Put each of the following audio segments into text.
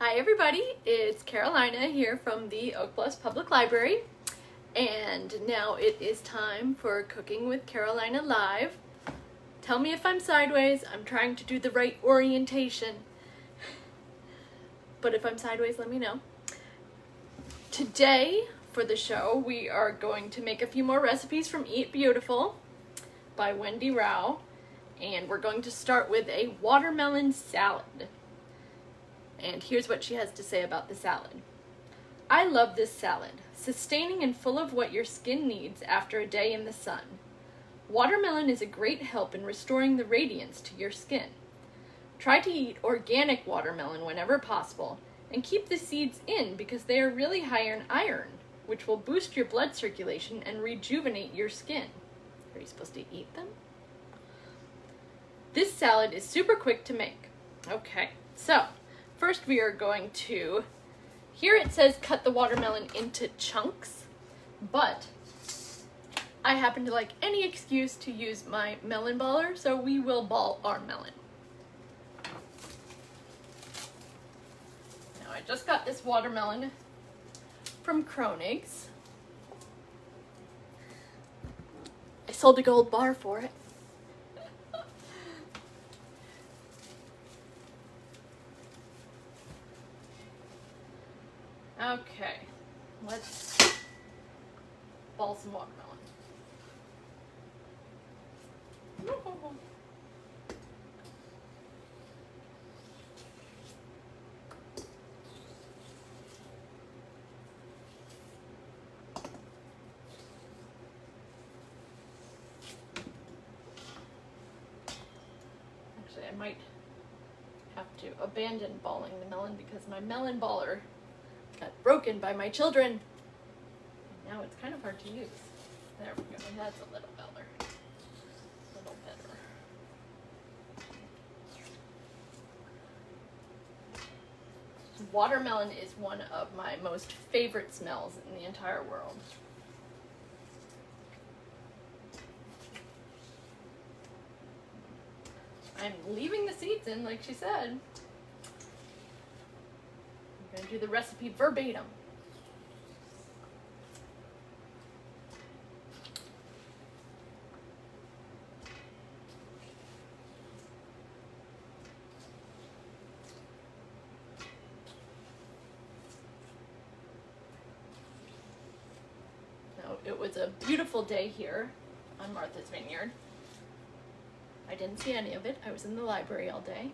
Hi everybody, it's Carolina here from the Oak Bluffs Public Library, and now it is time for Cooking with Carolina Live. Tell me if I'm sideways. I'm trying to do the right orientation, but if I'm sideways, let me know. Today for the show we are going to make a few more recipes from Eat Beautiful by Wendy Rao, and we're going to start with a watermelon salad. And here's what she has to say about the salad. I love this salad, sustaining and full of what your skin needs after a day in the sun. Watermelon is a great help in restoring the radiance to your skin. Try to eat organic watermelon whenever possible, and keep the seeds in because they are really high in iron, which will boost your blood circulation and rejuvenate your skin. Are you supposed to eat them? This salad is super quick to make. Okay, so first we are going to, here it says cut the watermelon into chunks, but I happen to like any excuse to use my melon baller, so we will ball our melon. Now I just got this watermelon from Kronig's. I sold a gold bar for it. Okay, let's ball some watermelon. Actually, I might have to abandon balling the melon because my melon baller got broken by my children. And now it's kind of hard to use. There we go. That's a little better. A little better. Watermelon is one of my most favorite smells in the entire world. I'm leaving the seeds in like she said. I'm going to do the recipe verbatim. Now, it was a beautiful day here on Martha's Vineyard. I didn't see any of it. I was in the library all day.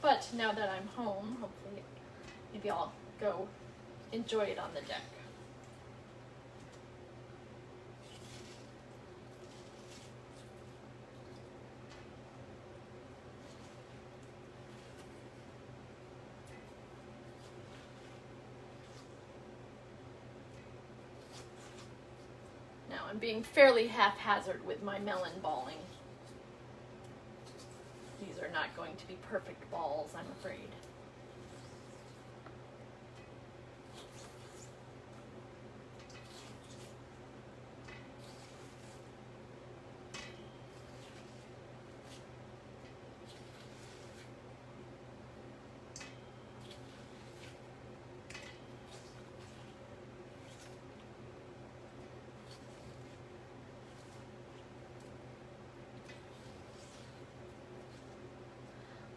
But now that I'm home, hopefully, maybe I'll go enjoy it on the deck. Now I'm being fairly haphazard with my melon balling. These are not going to be perfect balls, I'm afraid.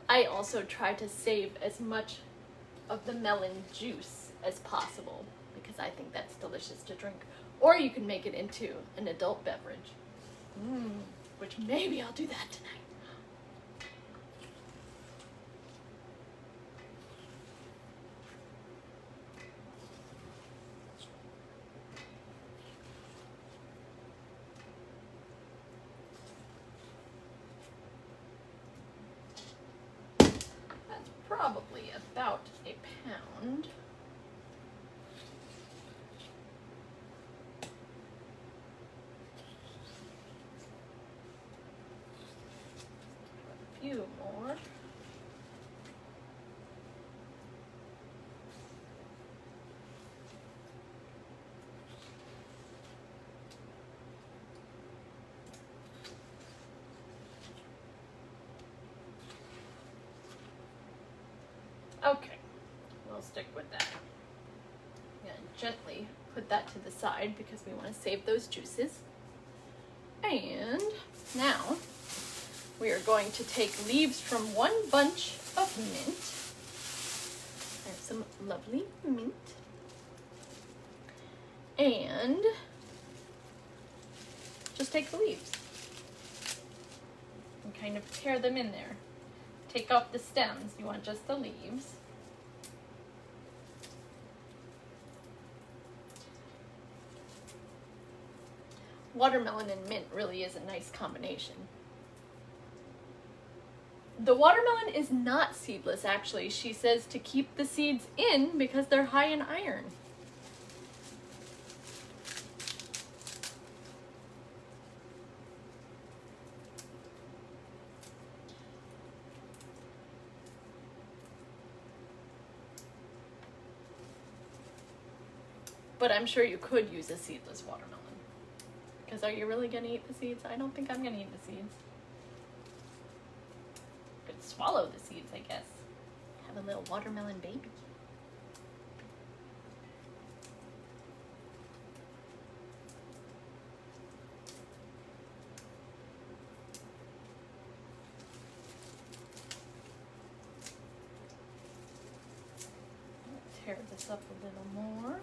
I also try to save as much of the melon juice as possible because I think that's delicious to drink. Or you can make it into an adult beverage, which maybe I'll do that tonight. Probably about a pound. A few more. Okay, we'll stick with that. I'm gonna gently put that to the side because we want to save those juices. And now we are going to take leaves from one bunch of mint. I have some lovely mint. And just take the leaves and kind of tear them in there. Take off the stems, you want just the leaves. Watermelon and mint really is a nice combination. The watermelon is not seedless, actually. She says to keep the seeds in because they're high in iron. But I'm sure you could use a seedless watermelon. Because are you really going to eat the seeds? I don't think I'm going to eat the seeds. Could swallow the seeds, I guess. Have a little watermelon baby. Tear this up a little more.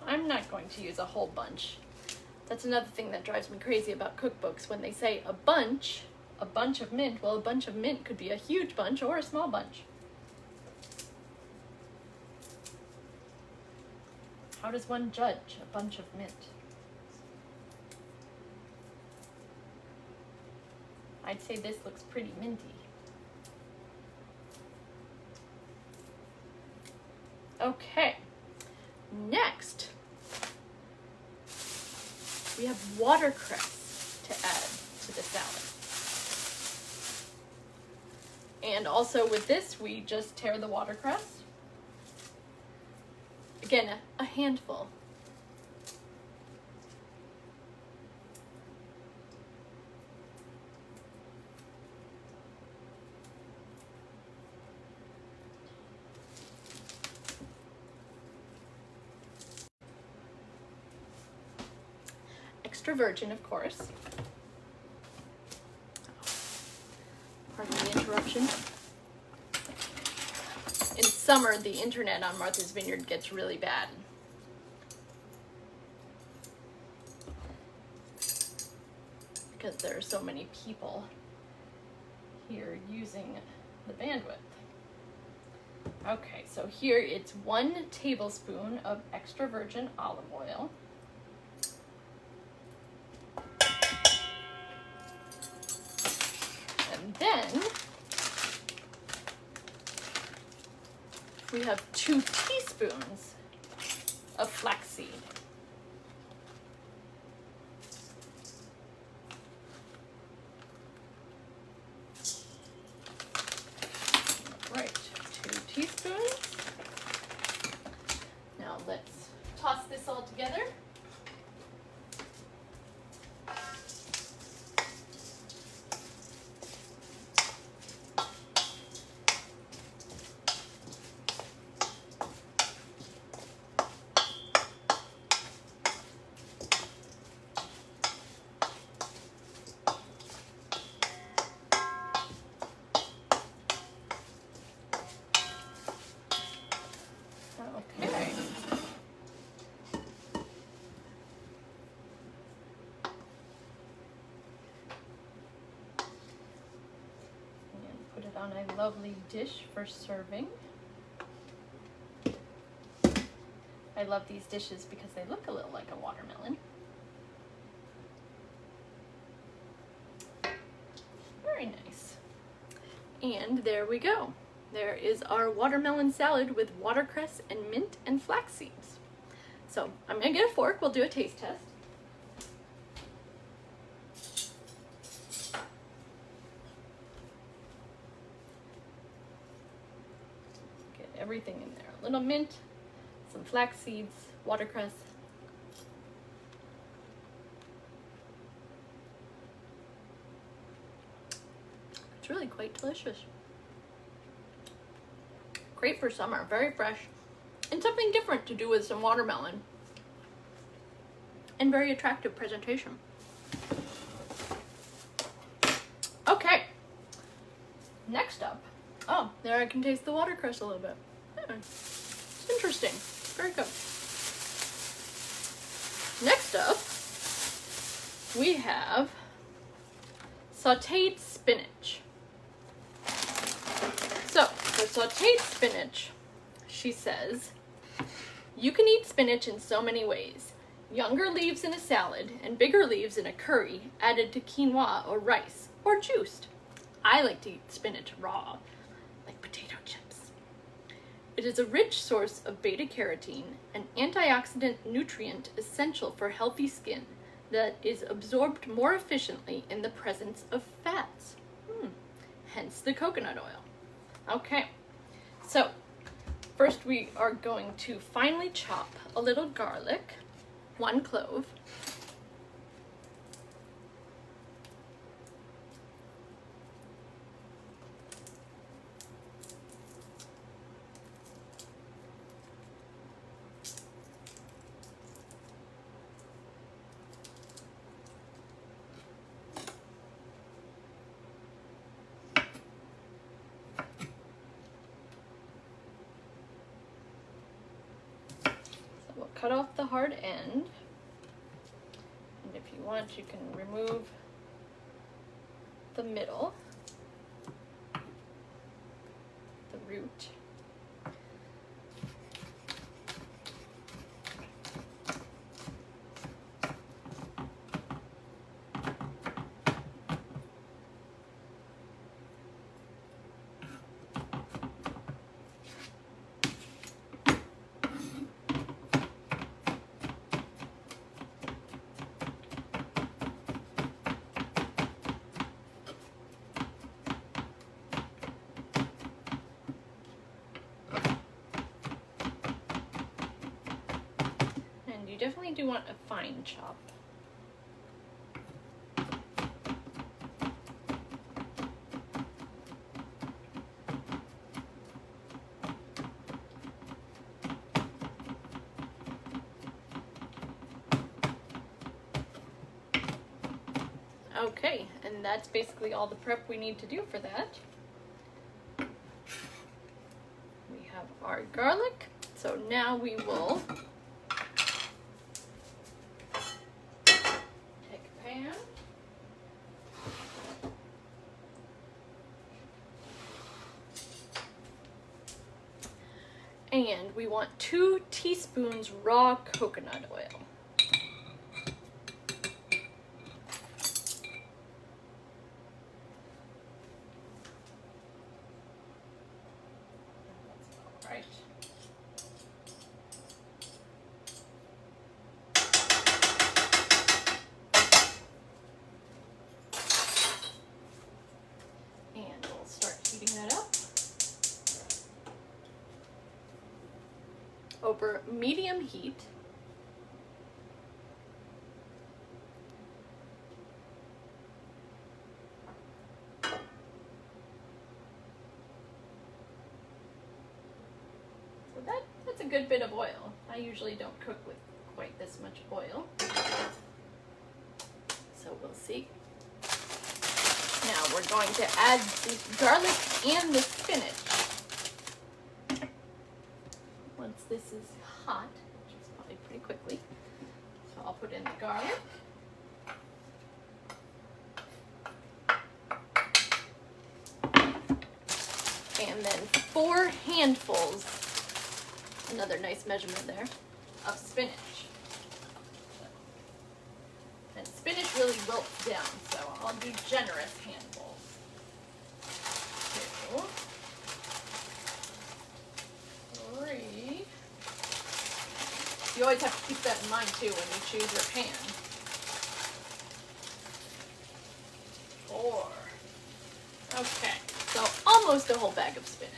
I'm not going to use a whole bunch. That's another thing that drives me crazy about cookbooks when they say a bunch of mint. Well, a bunch of mint could be a huge bunch or a small bunch. How does one judge a bunch of mint? I'd say this looks pretty minty. Okay, next we have watercress to add to the salad. And also with this, we just tear the watercress. Again, a handful. Extra virgin, of course. Pardon the interruption. In summer, the internet on Martha's Vineyard gets really bad. Because there are so many people here using the bandwidth. Okay, so here it's 1 tablespoon of extra virgin olive oil. And then we have 2 teaspoons of flaxseed. Right, 2 teaspoons. Now let's toss this all together. Okay. And put it on a lovely dish for serving. I love these dishes because they look a little like a watermelon. Very nice. And there we go. There is our watermelon salad with watercress and mint and flax seeds. So I'm gonna get a fork, we'll do a taste test. Get everything in there. A little mint, some flax seeds, watercress. It's really quite delicious. Great for summer, very fresh, and something different to do with some watermelon. And very attractive presentation. Okay, next up. Oh, there I can taste the watercress a little bit. It's interesting. Very good. Next up, we have sauteed spinach. So, for sauteed spinach, she says, you can eat spinach in so many ways. Younger leaves in a salad and bigger leaves in a curry added to quinoa or rice, or juiced. I like to eat spinach raw, like potato chips. It is a rich source of beta-carotene, an antioxidant nutrient essential for healthy skin that is absorbed more efficiently in the presence of fats. Hence the coconut oil. Okay, so first we are going to finely chop a little garlic, 1 clove, cut off the hard end, and if you want you can remove the middle, the root. You definitely do want a fine chop. Okay, and that's basically all the prep we need to do for that. We have our garlic, so now we will and we want 2 teaspoons raw coconut oil. All right. And we'll start heating that up. Over medium heat. So that's a good bit of oil. I usually don't cook with quite this much oil. So we'll see. Now we're going to add the garlic and the spinach. Once this is hot, which is probably pretty quickly, so I'll put in the garlic. And then 4 handfuls, another nice measurement there, of spinach. And spinach really wilts down, so I'll do generous handfuls. 2, 3. You always have to keep that in mind too when you choose your pan. 4. Okay, so almost a whole bag of spinach.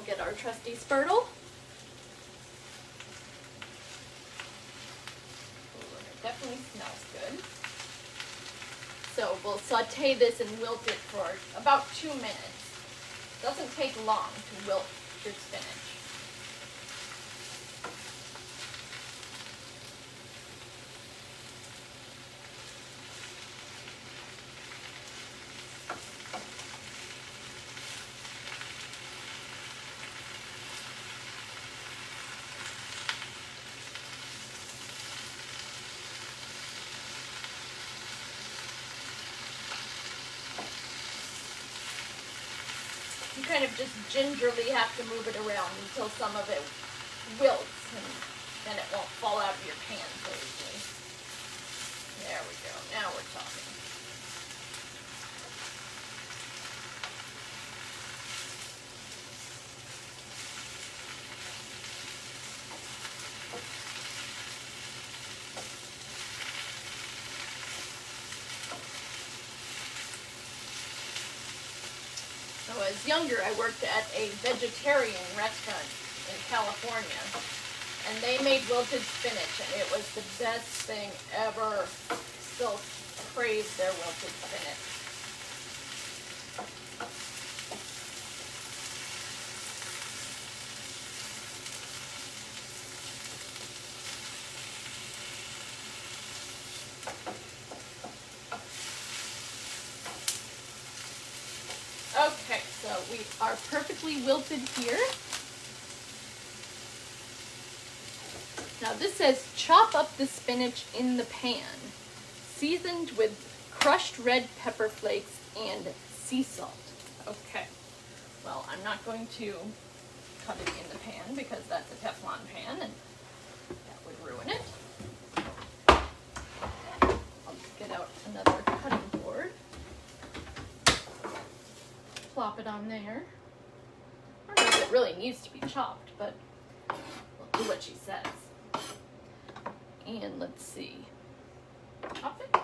get our trusty spurtle. Ooh, it definitely smells good. So we'll saute this and wilt it for about 2 minutes. Doesn't take long to wilt your spinach. You kind of just gingerly have to move it around until some of it wilts, and then it won't fall out of your pan so easily. There we go. Now we're talking. So as younger, I worked at a vegetarian restaurant in California, and they made wilted spinach, and it was the best thing ever. Still crave their wilted spinach. Okay, so we are perfectly wilted here. Now this says chop up the spinach in the pan, seasoned with crushed red pepper flakes and sea salt. Okay, well, I'm not going to cut it in the pan because that's a Teflon pan and that would ruin it. I'll get out another cutting board. Plop it on there. I don't know if it really needs to be chopped, but we'll do what she says. And let's see. Chop it.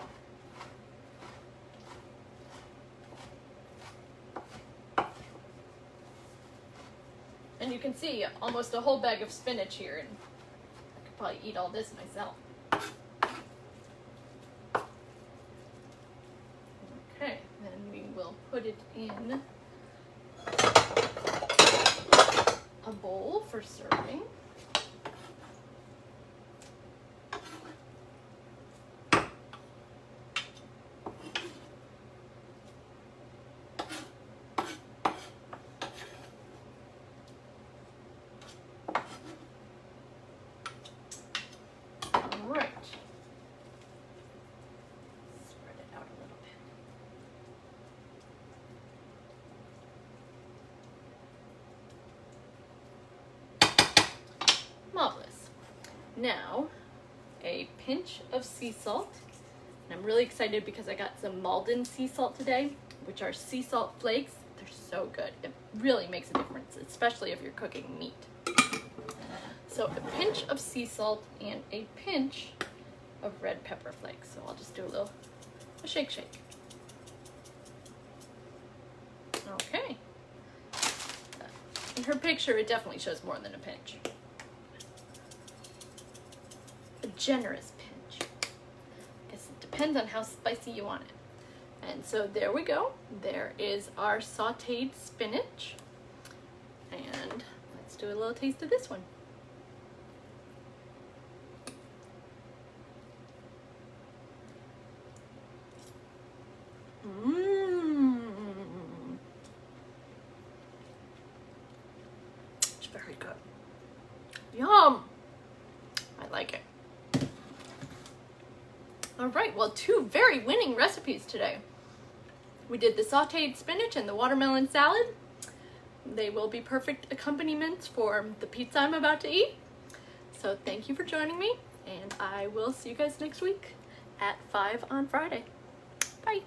And you can see almost a whole bag of spinach here, and I could probably eat all this myself. Okay, then we will put it in a bowl for serving. All right. Spread it out a little bit. Marvelous. Now, a pinch of sea salt. And I'm really excited because I got some Malden sea salt today, which are sea salt flakes. They're so good. It really makes a difference, especially if you're cooking meat. So a pinch of sea salt and a pinch of red pepper flakes. So I'll just do a shake. Okay. In her picture, it definitely shows more than a pinch. A generous pinch. I guess it depends on how spicy you want it. And so there we go. There is our sauteed spinach. And let's do a little taste of this one. It's very good. Yum! I like it. All right, well, 2 very winning recipes today. We did the sauteed spinach and the watermelon salad. They will be perfect accompaniments for the pizza I'm about to eat. So thank you for joining me, and I will see you guys next week at 5 on Friday. Bye.